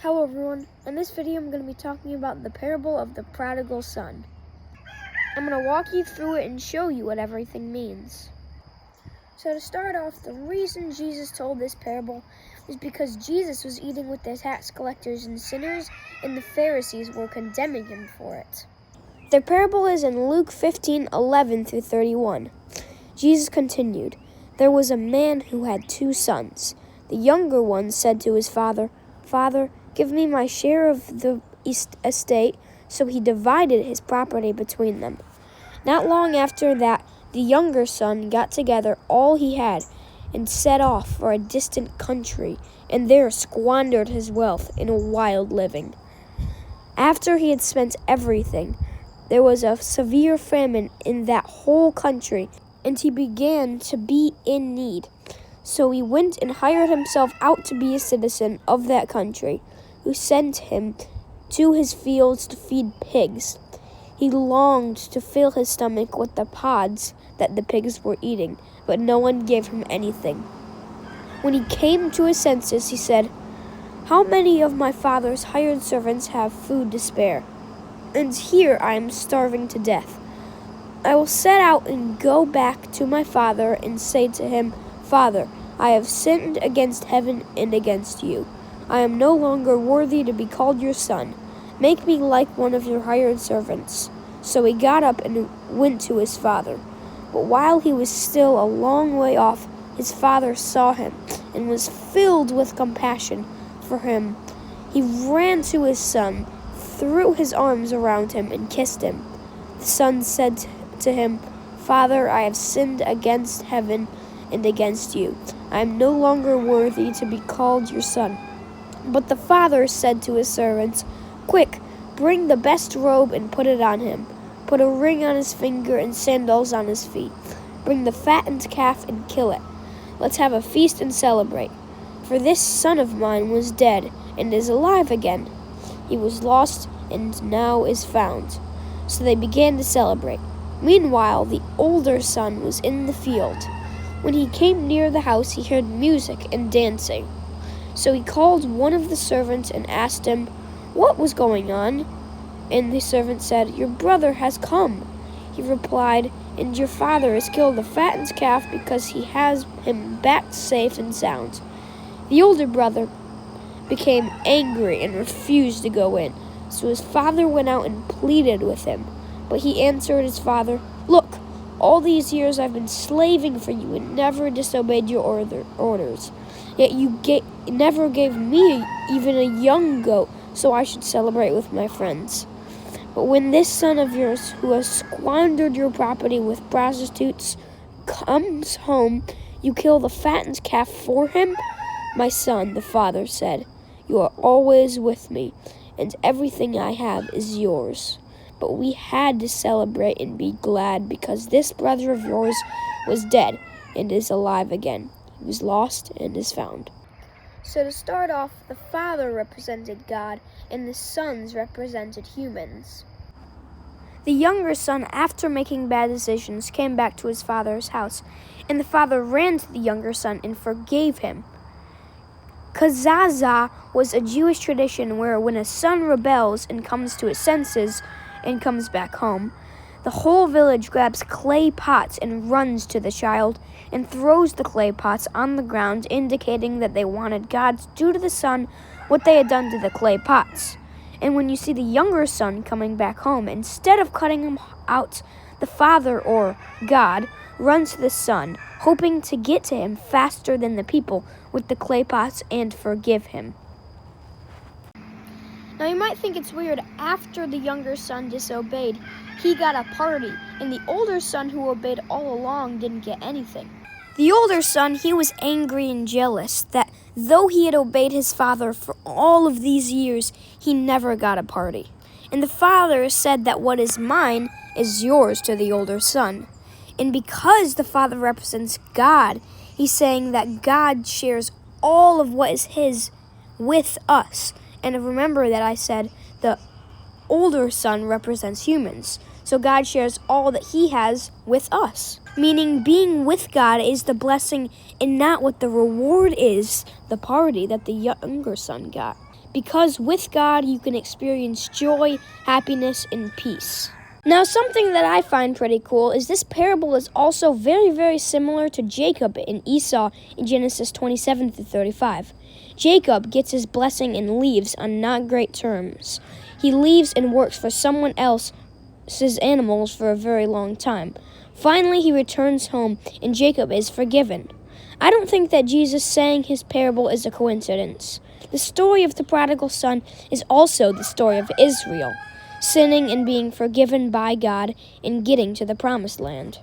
Hello everyone, in this video I'm going to be talking about the parable of the prodigal son. I'm going to walk you through it and show you what everything means. So to start off, the reason Jesus told this parable is because Jesus was eating with the tax collectors and sinners, and the Pharisees were condemning him for it. The parable is in Luke 15:11-31. Jesus continued, "There was a man who had 2 sons. The younger one said to his father, 'Father, give me my share of the estate,' so he divided his property between them. Not long after that, the younger son got together all he had and set off for a distant country, and there squandered his wealth in a wild living. After he had spent everything, there was a severe famine in that whole country, and he began to be in need. So he went and hired himself out to be a citizen of that country, who sent him to his fields to feed pigs. He longed to fill his stomach with the pods that the pigs were eating, but no one gave him anything. When he came to his senses, he said, 'How many of my father's hired servants have food to spare? And here I am starving to death. I will set out and go back to my father and say to him, Father, I have sinned against heaven and against you. I am no longer worthy to be called your son. Make me like one of your hired servants.' So he got up and went to his father. But while he was still a long way off, his father saw him and was filled with compassion for him. He ran to his son, threw his arms around him, and kissed him. The son said to him, 'Father, I have sinned against heaven and against you. I am no longer worthy to be called your son.' But the father said to his servants, 'Quick, bring the best robe and put it on him. Put a ring on his finger and sandals on his feet. Bring the fattened calf and kill it. Let's have a feast and celebrate. For this son of mine was dead and is alive again. He was lost and now is found.' So they began to celebrate. Meanwhile, the older son was in the field. When he came near the house, he heard music and dancing. So he called one of the servants and asked him what was going on. And the servant said, 'Your brother has come.' He replied, 'And your father has killed the fattened calf because he has him back safe and sound.' The older brother became angry and refused to go in. So his father went out and pleaded with him. But he answered his father, 'Look, all these years I've been slaving for you and never disobeyed your orders. Yet you never gave me even a young goat so I should celebrate with my friends. But when this son of yours, who has squandered your property with prostitutes, comes home, you kill the fattened calf for him?' 'My son,' the father said, 'you are always with me, and everything I have is yours. But we had to celebrate and be glad because this brother of yours was dead and is alive again. He was lost and is found.'" So to start off, the father represented God and the sons represented humans. The younger son, after making bad decisions, came back to his father's house, and the father ran to the younger son and forgave him. Kazaza was a Jewish tradition where when a son rebels and comes to his senses and comes back home, the whole village grabs clay pots and runs to the child and throws the clay pots on the ground, indicating that they wanted God to do to the son what they had done to the clay pots. And when you see the younger son coming back home, instead of cutting him out, the father, or God, runs to the son, hoping to get to him faster than the people with the clay pots and forgive him. Now you might think it's weird, after the younger son disobeyed, he got a party, and the older son who obeyed all along didn't get anything. The older son, he was angry and jealous that though he had obeyed his father for all of these years, he never got a party. And the father said that what is mine is yours to the older son. And because the father represents God, he's saying that God shares all of what is his with us. And remember that I said the older son represents humans. So God shares all that he has with us. Meaning being with God is the blessing and not what the reward is, the party that the younger son got. because with God you can experience joy, happiness, and peace. Now, something that I find pretty cool is this parable is also very, very similar to Jacob and Esau in Genesis 27-35. Jacob gets his blessing and leaves on not great terms. He leaves and works for someone else's animals for a very long time. Finally, he returns home, and Jacob is forgiven. I don't think that Jesus saying his parable is a coincidence. The story of the prodigal son is also the story of Israel, sinning and being forgiven by God and getting to the promised land.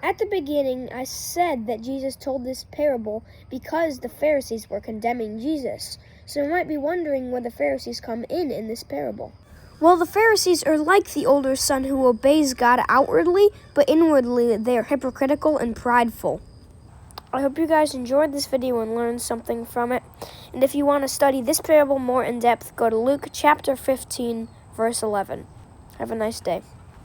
At the beginning, I said that Jesus told this parable because the Pharisees were condemning Jesus. So you might be wondering where the Pharisees come in this parable. Well, the Pharisees are like the older son who obeys God outwardly, but inwardly they are hypocritical and prideful. I hope you guys enjoyed this video and learned something from it. And if you want to study this parable more in depth, go to Luke chapter 15, verse 11. Have a nice day.